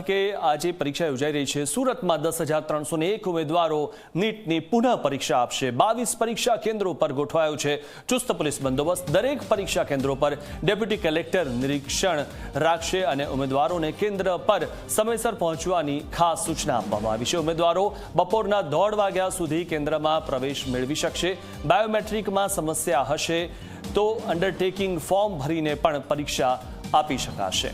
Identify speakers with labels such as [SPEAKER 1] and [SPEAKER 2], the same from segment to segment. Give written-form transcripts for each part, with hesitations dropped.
[SPEAKER 1] કે આજે પરીક્ષા યોજાઈ રહી છે સુરતમાં 10,301 ઉમેદવારો નીટની પુનઃ પરીક્ષા આપશે। 22 પરીક્ષા કેન્દ્રો પર ગોઠવાયો છે ચુસ્ત પોલીસ બંદોબસ્ત। દરેક પરીક્ષા કેન્દ્રો પર ડેપ્યુટી કલેક્ટર નિરીક્ષણ રાખશે અને ઉમેદવારોને કેન્દ્ર પર સમયસર પહોંચવાની ખાસ સૂચના આપવામાં આવી છે। ઉમેદવારો બપોરના 1:30 વાગ્યા સુધી કેન્દ્રમાં પ્રવેશ મેળવી શકશે। બાયોમેટ્રિકમાં સમસ્યા હશે તો અંડરટેકિંગ ફોર્મ ભરીને પણ પરીક્ષા આપી શકાશે।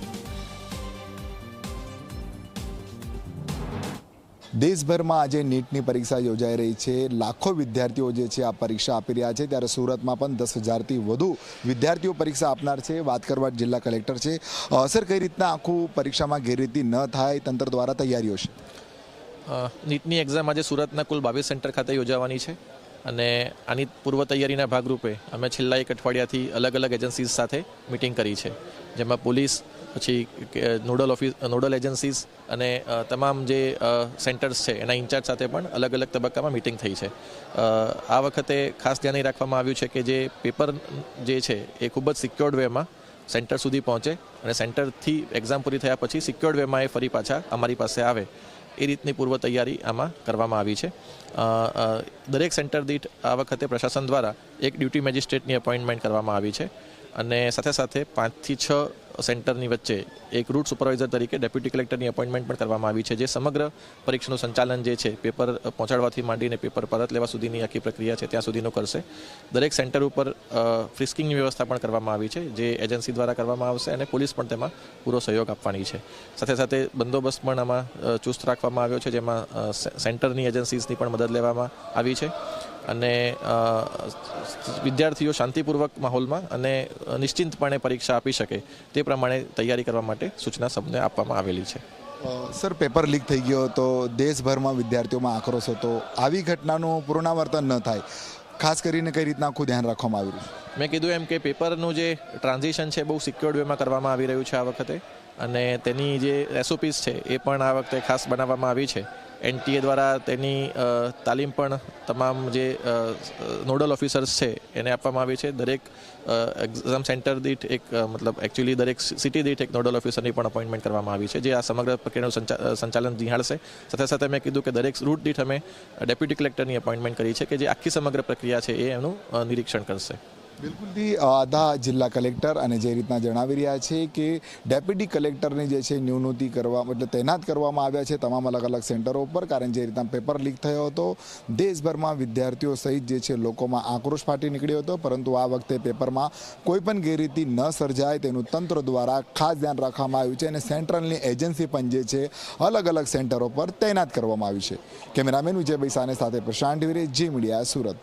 [SPEAKER 2] દેશભરમાં આજે નીટની પરીક્ષા યોજાઈ રહી છે। લાખો વિદ્યાર્થીઓ જે છે આ પરીક્ષા આપી રહ્યા છે, ત્યારે સુરતમાં પણ 10,000થી વધુ વિદ્યાર્થીઓ પરીક્ષા આપનાર છે। વાત કરવા જિલ્લા કલેક્ટર છે। સર, કઈ રીતના આખું પરીક્ષામાં ગેરરીતિ ન થાય તંત્ર દ્વારા તૈયારીઓ છે?
[SPEAKER 3] નીટની એક્ઝામ આજે સુરતના કુલ 22 સેન્ટર ખાતે યોજાવાની છે અને આની પૂર્વ તૈયારીના ભાગરૂપે અમે છેલ્લા એક અઠવાડિયાથી અલગ અલગ એજન્સીઝ સાથે મિટિંગ કરી છે, જેમાં પોલીસ, પછી નોડલ એજન્સીઝ અને તમામ જે સેન્ટર્સ છે એના ઇન્ચાર્જ સાથે પણ અલગ અલગ તબક્કામાં મિટિંગ થઈ છે। આ વખતે ખાસ ધ્યાન રાખવામાં આવ્યું છે કે જે પેપર જે છે એ ખૂબ જ સિક્યોર્ડ વેમાં સેન્ટર સુધી પહોંચે અને સેન્ટરથી એક્ઝામ પૂરી થયા પછી સિક્યોર્ડ વેમાં એ ફરી પાછા અમારી પાસે આવે, એ રીતની પૂર્વ તૈયારી આમાં કરવામાં આવી છે। દરેક સેન્ટર દીઠ આ વખતે પ્રશાસન દ્વારા એક ડ્યુટી મેજિસ્ટ્રેટની એપોઇન્ટમેન્ટ કરવામાં આવી છે અને સાથે સાથે 5 થી 6 સેન્ટરની વચ્ચે એક રૂટ સુપરવાઇઝર તરીકે ડેપ્યુટી કલેક્ટરની એપોઇન્ટમેન્ટ પણ કરવામાં આવી છે, જે સમગ્ર પરીક્ષાનું સંચાલન જે છે પેપર પહોંચાડવાથી માંડીને પેપર પરત લેવા સુધીની આખી પ્રક્રિયા છે ત્યાં સુધીનું કરશે। દરેક સેન્ટર ઉપર ફ્રિસ્કિંગની વ્યવસ્થા પણ કરવામાં આવી છે, જે એજન્સી દ્વારા કરવામાં આવશે અને પોલીસ પણ તેમાં પૂરો સહયોગ આપવાની છે। સાથે સાથે બંદોબસ્ત પણ આમાં ચુસ્ત રાખવામાં આવ્યો છે, જેમાં સેન્ટરની એજન્સીસની પણ મદદ લેવામાં આવી છે અને વિદ્યાર્થીઓ શાંતિપૂર્વક માહોલમાં અને નિશ્ચિંતપણે પરીક્ષા આપી શકે તે પ્રમાણે તૈયારી કરવા માટે સૂચના સૌને આપવામાં આવેલી છે।
[SPEAKER 2] સર, પેપર લીક થઈ ગયો તો દેશભરમાં વિદ્યાર્થીઓમાં આક્રોશ હતો। આવી ઘટનાનું પુનરાવર્તન ન થાય, ખાસ કરીને કઈ રીતના આખું ધ્યાન રાખવામાં આવી રહ્યું છે?
[SPEAKER 3] મેં કીધું એમ કે પેપરનું જે ટ્રાન્ઝિશન છે બહુ સિક્યોર્ડ વેમાં કરવામાં આવી રહ્યું છે આ વખતે અને તેની જે SOPs છે એ પણ આ વખતે ખાસ બનાવવામાં આવી છે। NTA દ્વારા તેની તાલીમ પણ તમામ જે નોડલ ઓફિસર્સ છે એને આપવામાં આવી છે। દરેક એક્ઝામ સેન્ટર દીઠ એક એકચ્યુઅલી દરેક સિટી દીઠ એક નોડલ ઓફિસરની પણ અપોઇન્ટમેન્ટ કરવામાં આવી છે, જે આ સમગ્ર પ્રક્રિયાનું સંચાલન નિહાળશે। સાથે સાથે મેં કીધું કે દરેક રૂટ દીઠ અમે ડેપ્યુટી કલેક્ટરની અપોઇન્ટમેન્ટ કરી છે કે જે આખી સમગ્ર પ્રક્રિયા છે એ એનું નિરીક્ષણ કરશે।
[SPEAKER 2] બિલકુલથી આધા જિલ્લા કલેક્ટર અને જે રીતના જણાવી રહ્યા છે કે ડેપ્યુટી કલેક્ટરની જે છે નિયુક્તિ કરવા એટલે તૈનાત કરવામાં આવ્યા છે તમામ અલગ અલગ સેન્ટરો ઉપર, કારણ જે રીતના પેપર લીક થયો હતો દેશભરમાં વિદ્યાર્થીઓ સહિત જે છે લોકોમાં આક્રોશ ફાટી નીકળ્યો હતો, પરંતુ આ વખતે પેપરમાં કોઈ પણ ગેરરીતિ ન સર્જાય તેનું તંત્ર દ્વારા ખાસ ધ્યાન રાખવામાં આવ્યું છે અને સેન્ટ્રલની એજન્સી પણ જે છે અલગ અલગ સેન્ટરો પર તૈનાત કરવામાં આવી છે। કેમેરામેન વિજયભાઈ સાને સાથે પ્રશાંત ઢીવરે, જી મીડિયા, સુરત।